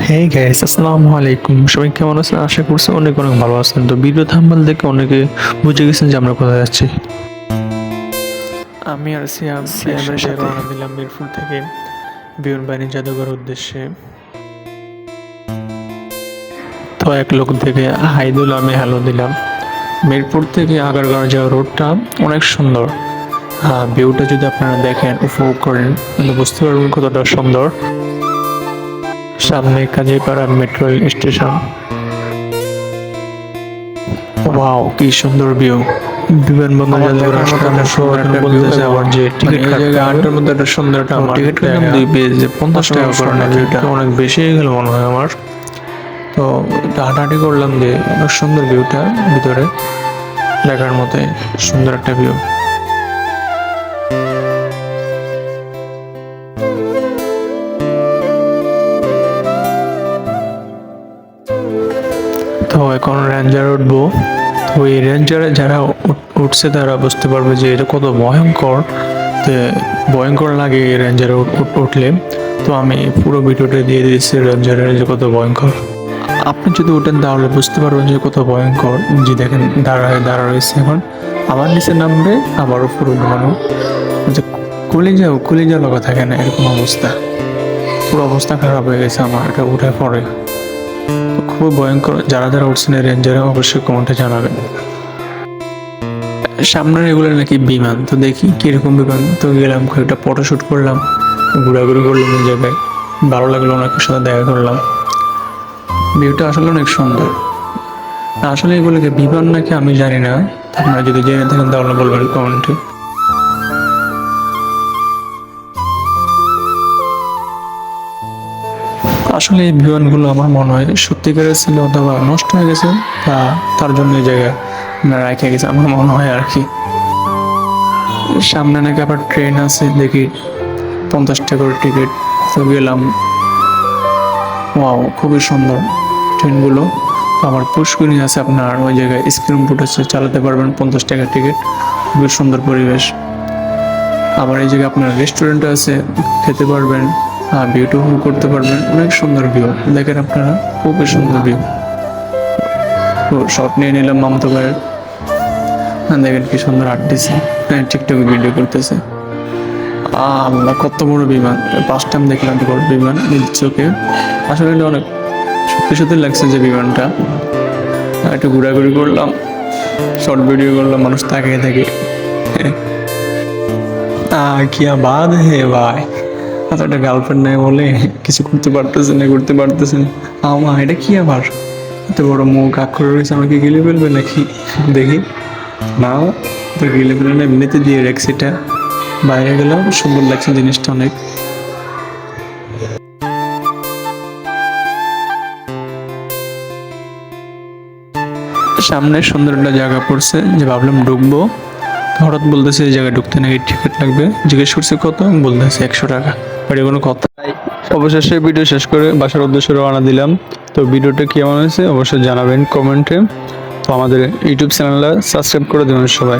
Hey guys, আসসালামু আলাইকুম। সবাই কেমন আছেন? আশা করছি অনেক অনেক ভালো আছেন। তো ভিডিও থাম্বনেল দেখে অনেকে বুঝে গেছেন যে আমরা কোথায় যাচ্ছি। আমি আর সিয়ামের সাথে রওনা দিলাম মিরপুর থেকে বিমান বাহিনী জাদুঘর উদ্দেশ্যে। তো এক লোক থেকে হাই দিল, আমি হ্যালো দিলাম। মিরপুর থেকে আগারগাঁও যাওয়ার রোডটা অনেক সুন্দর। ভিউটা যদি আপনারা দেখেন, উপভোগ করেন, তাহলে বুঝতে পারবেন কতটা সুন্দর। সামনে কাজীপাড়া মেট্রো স্টেশন। ওয়াও, কি সুন্দর ভিউ! বিমানবন্দর জাদুঘর বলতেছে আবার যে টিকিট কাটতে আটটার মধ্যে একটা সুন্দর একটা টিকিট কাটলাম 2 পেজ 50 টাকা করে না, ভিউটা অনেক বেশি হয়ে গেল মনে হয় আমার। তো হাঁটাহাঁটি করলাম যে অনেক সুন্দর ভিউটা, ভিতরে দেখার মতো সুন্দর একটা ভিউ। তো এখন রেঞ্জার উঠবো। তো এই রেঞ্জারে যারা উঠছে তারা বুঝতে পারবে যে এটা কত ভয়ঙ্কর। তো ভয়ঙ্কর লাগে এই রেঞ্জারে উঠলে। তো আমি পুরো ভিডিওটা দিয়ে দিয়েছি রেঞ্জারের যে কত ভয়ঙ্কর। আপনি যদি উঠেন তাহলে বুঝতে পারবেন যে কত ভয়ঙ্কর। যে দেখেন দাঁড়া রয়েছে এখন, আমার নিচে নামবে আবার উপরে উঠবানো, যে কলিজা লগা থাকে না, এরকম অবস্থা। পুরো অবস্থা খারাপ হয়ে গেছে আমার এটা উঠে পড়ে। খুব ভয়ঙ্কর। যারা যারা উঠছেন এই রেঞ্জারে অবশ্যই কমেন্টে জানাবেন। সামনের এগুলো নাকি বিমান, তো দেখি কিরকম বিমান। তো গেলাম, কয়েকটা ফটোশুট করলাম, ঘোরাঘুরি করলাম এই জায়গায়, ভালো লাগলো, অনেকের সাথে দেখা করলাম। ভিউটা আসলে অনেক সুন্দর। আসলে এগুলোকে বিমান নাকি আমি জানি না, আপনারা যদি জেনে থাকেন তাহলে বলবেন কমেন্টে। আসলে এই বিমানগুলো আমার মনে হয় সত্যিকারের ছিল অথবা নষ্ট হয়ে গেছে, তার জন্য এই জায়গায় রেখে গেছে আমার মনে হয় আর কি। সামনে নাকি আবার ট্রেন আছে, দেখি 50 টাকা করে টিকিট। তো গেলাম, ওয়াও, খুবই সুন্দর ট্রেনগুলো। আমার পুষ্করিণী আছে, আপনার ওই জায়গায় স্ক্রিন ফুট আছে, চালাতে পারবেন, 50 টাকা টিকিট। খুবই সুন্দর পরিবেশ। আবার এই জায়গায় আপনার রেস্টুরেন্ট আছে, খেতে পারবেন, ভিউটিফুল করতে পারবেন। অনেক সুন্দর ভিউ দেখেন আপনারা, খুবই সুন্দর ভিউ। তো শট নিয়ে নিলাম মামতো ভাইয়ের। দেখেন কি সুন্দর আর্ট দিছে, টিকটকে ভিডিও করতেছে। আল্লাহ, কত বড় বিমান! ফার্স্ট টাইম দেখলাম বড় বিমান নিজ চোখে। আসলে অনেক সত্যি সত্যি লাগছে যে বিমানটা। একটু ঘোরাঘুরি করলাম, শর্ট ভিডিও করলাম, মানুষ তাকিয়ে থাকে। কিয়া বাদ হে ভাই, আচ্ছা, একটা গার্লফ্রেন্ড নেই বলে কিছু করতে পারতেছে না। এটা কি আবার এত বড় মুখ আক্ষর রয়েছে, আমাকে গিলে ফেলবে নাকি? দেখি না, তো গিলে ফেলে না, এমনিতে দিয়ে রেখেছি। এটা বাইরে গেলাম, সুন্দর লাগছে জিনিসটা অনেক। সামনে সুন্দর একটা জায়গা পড়ছে, যে ভাবলাম ঢুকবো। হঠাৎ বলতেছে এই জায়গায় ঢুকতে নাকি টিকিট লাগবে। জিজ্ঞেস করছে কত, বলতেছে 100 টাকা। বাড়ি কোনো কথা। অবশেষে ভিডিও শেষ করে বাসার উদ্দেশ্যে রওনা দিলাম। তো ভিডিওটা কেমন হয়েছে অবশ্যই জানাবেন কমেন্টে। তো আমাদের ইউটিউব চ্যানেলটা সাবস্ক্রাইব করে দেবেন সবাই।